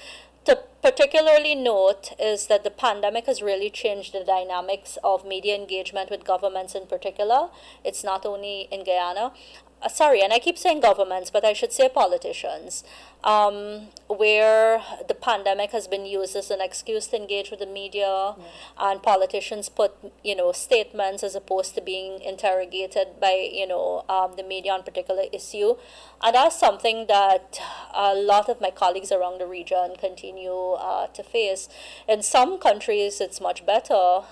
To particularly note is that the pandemic has really changed the dynamics of media engagement with governments in particular. It's not only in Guyana. sorry, and I keep saying governments, but I should say politicians, where the pandemic has been used as an excuse to engage with the media, and politicians put, statements as opposed to being interrogated by, the media on particular issue. And that's something that a lot of my colleagues around the region continue to face. In some countries, it's much better.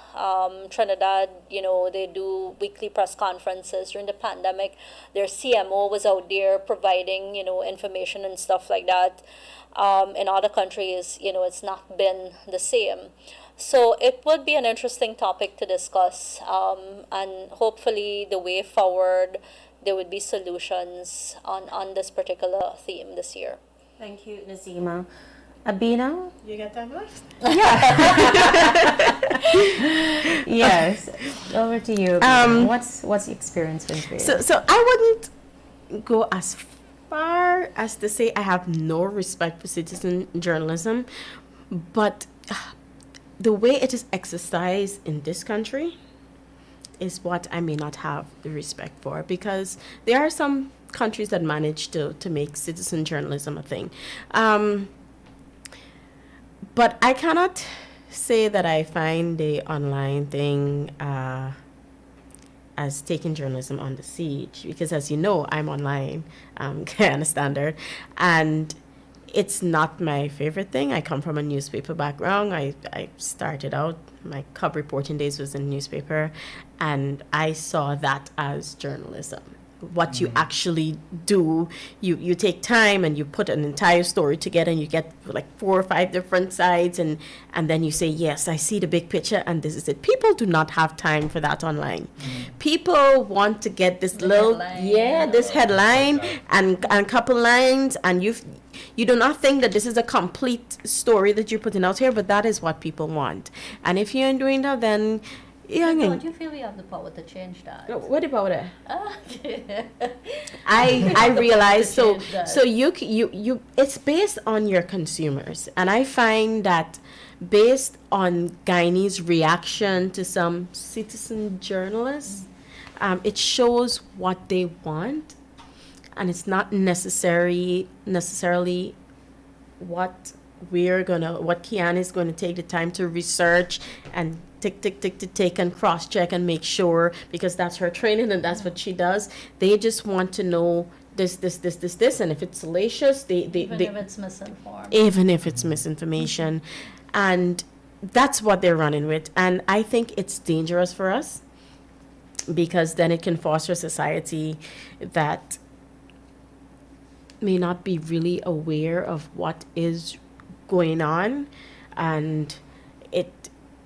Trinidad, they do weekly press conferences. During the pandemic, their CMO was out there providing, information and stuff like that. In other countries, it's not been the same. So it would be an interesting topic to discuss, and hopefully the way forward, there would be solutions on this particular theme this year. Thank you, Nazima. Abina? You got time left? Yes. Over to you. Abina. What's the experience been for you? So I wouldn't go as far as to say I have no respect for citizen journalism, but the way it is exercised in this country is what I may not have the respect for, because there are some countries that manage to make citizen journalism a thing. But I cannot say that I find the online thing as taking journalism on the siege, because as you know, I'm online, Guyana Standard, and it's not my favorite thing. I come from a newspaper background. I started out, my cub reporting days was in newspaper, and I saw that as journalism. What you actually do, you take time and you put an entire story together, and you get like 4 or 5 different sides, and then you say, yes, I see the big picture and this is it. People do not have time for that online. People want to get this this headline and a couple lines, and you do not think that this is a complete story that you're putting out here, but that is what people want. And if you ain't doing that, then Don't you feel we have the power to change that? What about it? Okay. I realize so change that. so you it's based on your consumers, and I find that based on Guyanese reaction to some citizen journalists, it shows what they want, and it's not necessarily what Kiana is going to take the time to research and tick and cross-check and make sure, because that's her training and that's what she does. They just want to know this, and if it's salacious, Even if it's misinformed. even if it's misinformation, and that's what they're running with. And I think it's dangerous for us, because then it can foster a society that may not be really aware of what is going on, and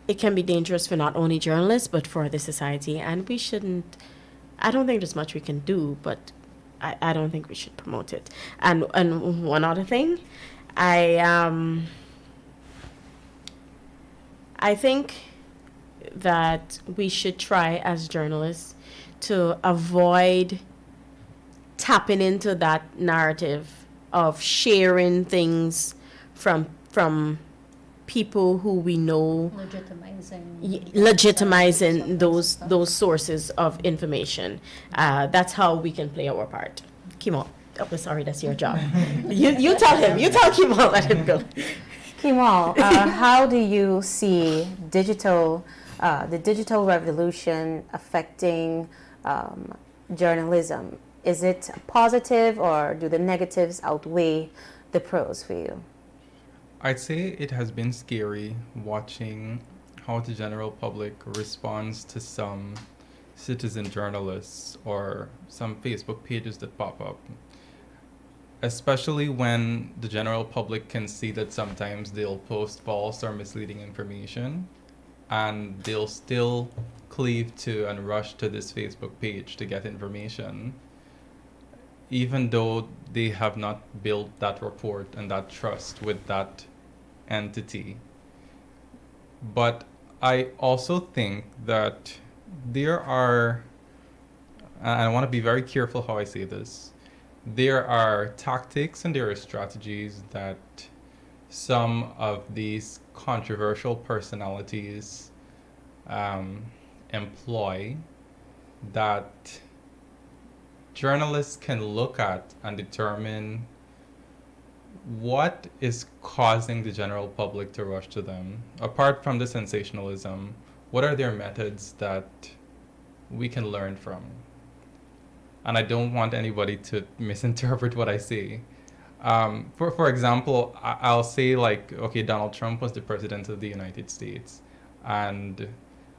it can be dangerous for not only journalists but for the society. And we shouldn't. I don't think there's much we can do, but I don't think we should promote it. And one other thing, I think that we should try as journalists to avoid tapping into that narrative of sharing things from people who we know, legitimizing those sources of information. That's how we can play our part. Kimo, sorry, that's your job. you tell him. You tell Kimo, let him go. Kimal, how do you see the digital revolution affecting journalism? Is it positive, or do the negatives outweigh the pros for you? I'd say it has been scary watching how the general public responds to some citizen journalists or some Facebook pages that pop up. Especially when the general public can see that sometimes they'll post false or misleading information, and they'll still cleave to and rush to this Facebook page to get information, even though they have not built that rapport and that trust with that entity. But I also think that there are, and I want to be very careful how I say this, there are tactics and there are strategies that some of these controversial personalities employ that journalists can look at and determine what is causing the general public to rush to them. Apart from the sensationalism, what are their methods that we can learn from? And I don't want anybody to misinterpret what I say. For example, I'll say like, okay, Donald Trump was the president of the United States, and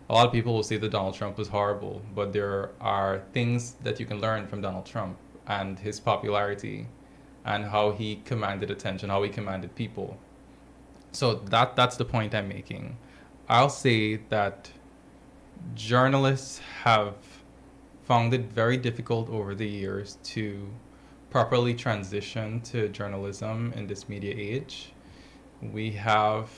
a lot of people will say that Donald Trump was horrible, but there are things that you can learn from Donald Trump and his popularity and how he commanded attention, how he commanded people. So that's the point I'm making. I'll say that journalists have found it very difficult over the years to properly transition to journalism in this media age. We have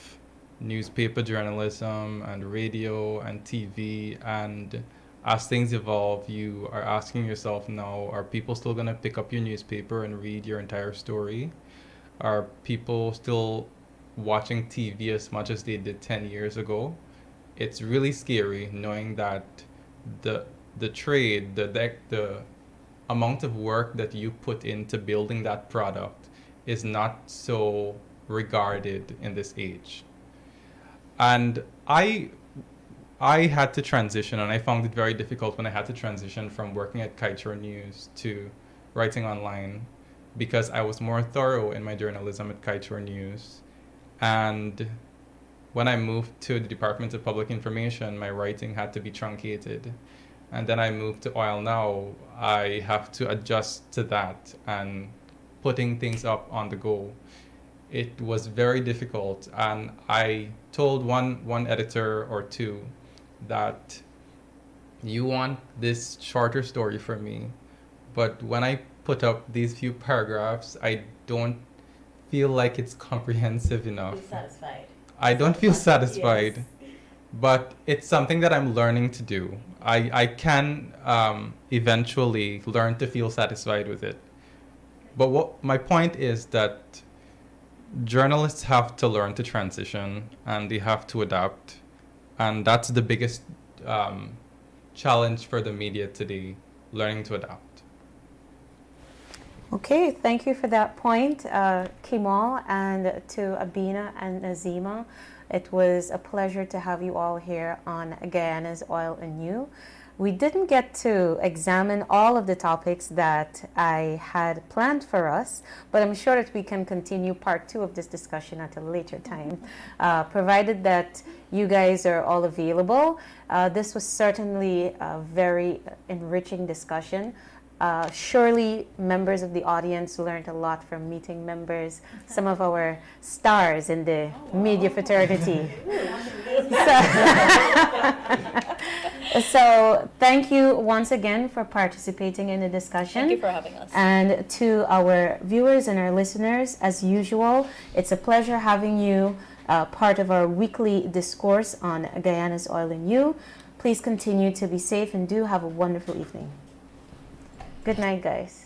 newspaper journalism and radio and TV, and as things evolve, you are asking yourself now, are people still going to pick up your newspaper and read your entire story? Are people still watching TV as much as they did 10 years ago? It's really scary knowing that the trade, the amount of work that you put into building that product is not so regarded in this age. And I had to transition, and I found it very difficult when I had to transition from working at Kaieteur News to writing online, because I was more thorough in my journalism at Kaieteur News. And when I moved to the Department of Public Information, my writing had to be truncated. And then I moved to Oil Now. I have to adjust to that and putting things up on the go. It was very difficult, and I told one editor or two that you want this shorter story from me, but when I put up these few paragraphs, I don't feel like it's comprehensive enough. Satisfied. I don't feel satisfied. Yes. But it's something that I'm learning to do. I can eventually learn to feel satisfied with it. But what my point is that journalists have to learn to transition, and they have to adapt. And that's the biggest challenge for the media today, learning to adapt. Okay, thank you for that point, Kemal, and to Abina and Nazima. It was a pleasure to have you all here on Guyana's Oil and You. We didn't get to examine all of the topics that I had planned for us, but I'm sure that we can continue part 2 of this discussion at a later time, provided that you guys are all available. This was certainly a very enriching discussion. Surely members of the audience learned a lot from meeting members, some of our stars in the media fraternity. So thank you once again for participating in the discussion. Thank you for having us. And to our viewers and our listeners, as usual, it's a pleasure having you part of our weekly discourse on Guyana's Oil and You. Please continue to be safe and do have a wonderful evening. Good night, guys.